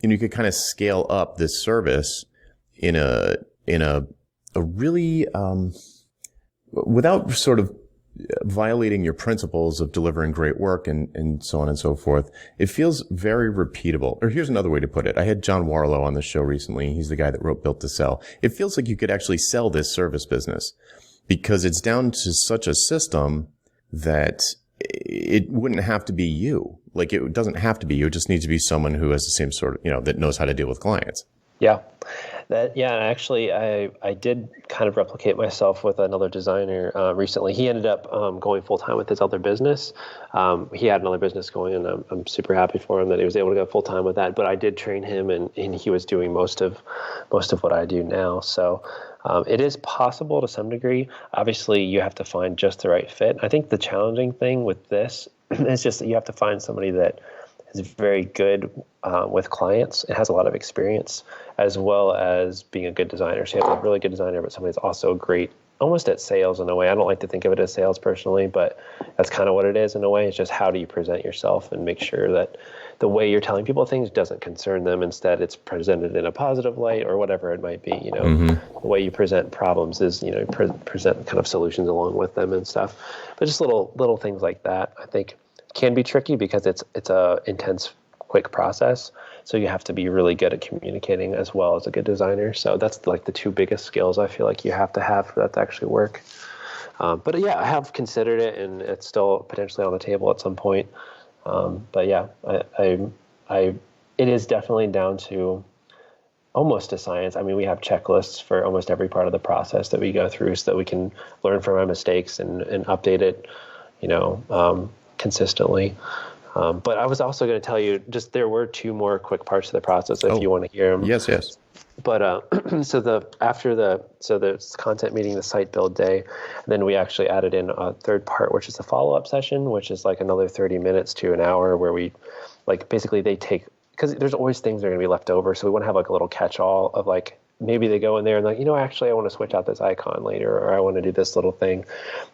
you could kind of scale up this service in a really, without sort of violating your principles of delivering great work and so on and so forth. It feels very repeatable. Or here's another way to put it. I had John Warlow on the show recently. He's the guy that wrote Built to Sell. It feels like you could actually sell this service business because it's down to such a system that it wouldn't have to be you. Like, it doesn't have to be you. It just needs to be someone who has the same sort of, that knows how to deal with clients. Yeah. Actually, I did kind of replicate myself with another designer recently. He ended up going full-time with his other business. He had another business going, and I'm super happy for him that he was able to go full-time with that. But I did train him, and he was doing most of what I do now. So it is possible to some degree. Obviously, you have to find just the right fit. I think the challenging thing with this is just that you have to find somebody that is very good with clients and has a lot of experience, as well as being a good designer. So you have a really good designer, but somebody that's also great, almost at sales in a way. I don't like to think of it as sales personally, but that's kind of what it is in a way. It's just how do you present yourself and make sure that the way you're telling people things doesn't concern them. Instead, it's presented in a positive light or whatever it might be. The way you present problems is, present kind of solutions along with them and stuff. But just little things like that, I think, can be tricky because it's a intense, quick process. So you have to be really good at communicating as well as a good designer. So that's like the two biggest skills I feel like you have to have for that to actually work. But yeah, I have considered it, and it's still potentially on the table at some point. But yeah, it is definitely down to almost a science. I mean, we have checklists for almost every part of the process that we go through so that we can learn from our mistakes and update it, consistently. But I was also going to tell you, just there were two more quick parts of the process if you want to hear them. Yes. But so the content meeting, the site build day, then we actually added in a third part, which is a follow-up session, which is like another 30 minutes to an hour where we, like, basically they take, because there's always things that are going to be left over. So we want to have like a little catch-all of like, maybe they go in there and like, actually I want to switch out this icon later, or I want to do this little thing.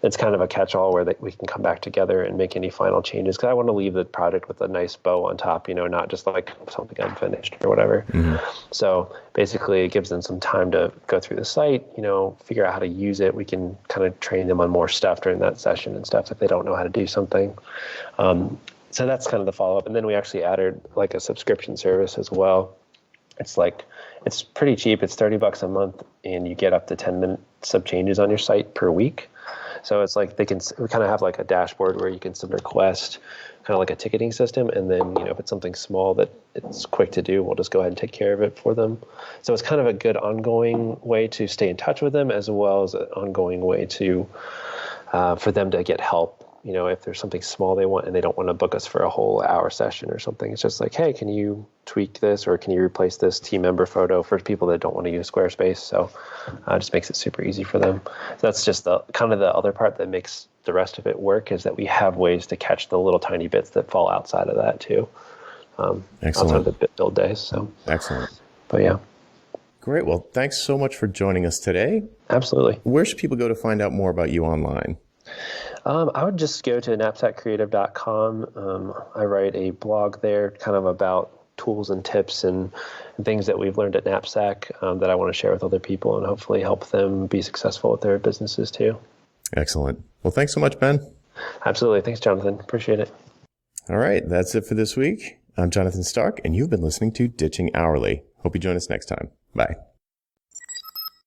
It's kind of a catch-all where we can come back together and make any final changes. Because I want to leave the project with a nice bow on top, not just like something unfinished or whatever. So basically it gives them some time to go through the site, figure out how to use it. We can kind of train them on more stuff during that session and stuff if they don't know how to do something. So that's kind of the follow-up. And then we actually added like a subscription service as well. It's pretty cheap. It's $30 a month, and you get up to 10 minutes of changes on your site per week. So it's like we kind of have like a dashboard where you can submit a request, kind of like a ticketing system. And then, if it's something small that it's quick to do, we'll just go ahead and take care of it for them. So it's kind of a good ongoing way to stay in touch with them, as well as an ongoing way to for them to get help. If there's something small they want and they don't want to book us for a whole hour session or something, it's just like, hey, can you tweak this, or can you replace this team member photo for people that don't want to use Squarespace? So it just makes it super easy for them. So that's just the kind of the other part that makes the rest of it work, is that we have ways to catch the little tiny bits that fall outside of that too. Outside of the build days. So excellent. But yeah. Great. Well, thanks so much for joining us today. Absolutely. Where should people go to find out more about you online? I would just go to knapsackcreative.com. I write a blog there kind of about tools and tips and things that we've learned at Knapsack that I want to share with other people and hopefully help them be successful with their businesses too. Excellent. Well, thanks so much, Ben. Absolutely. Thanks, Jonathan. Appreciate it. All right. That's it for this week. I'm Jonathan Stark, and you've been listening to Ditching Hourly. Hope you join us next time. Bye.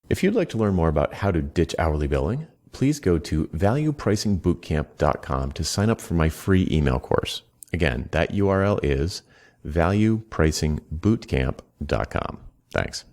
If you'd like to learn more about how to ditch hourly billing, please go to valuepricingbootcamp.com to sign up for my free email course. Again, that URL is valuepricingbootcamp.com. Thanks.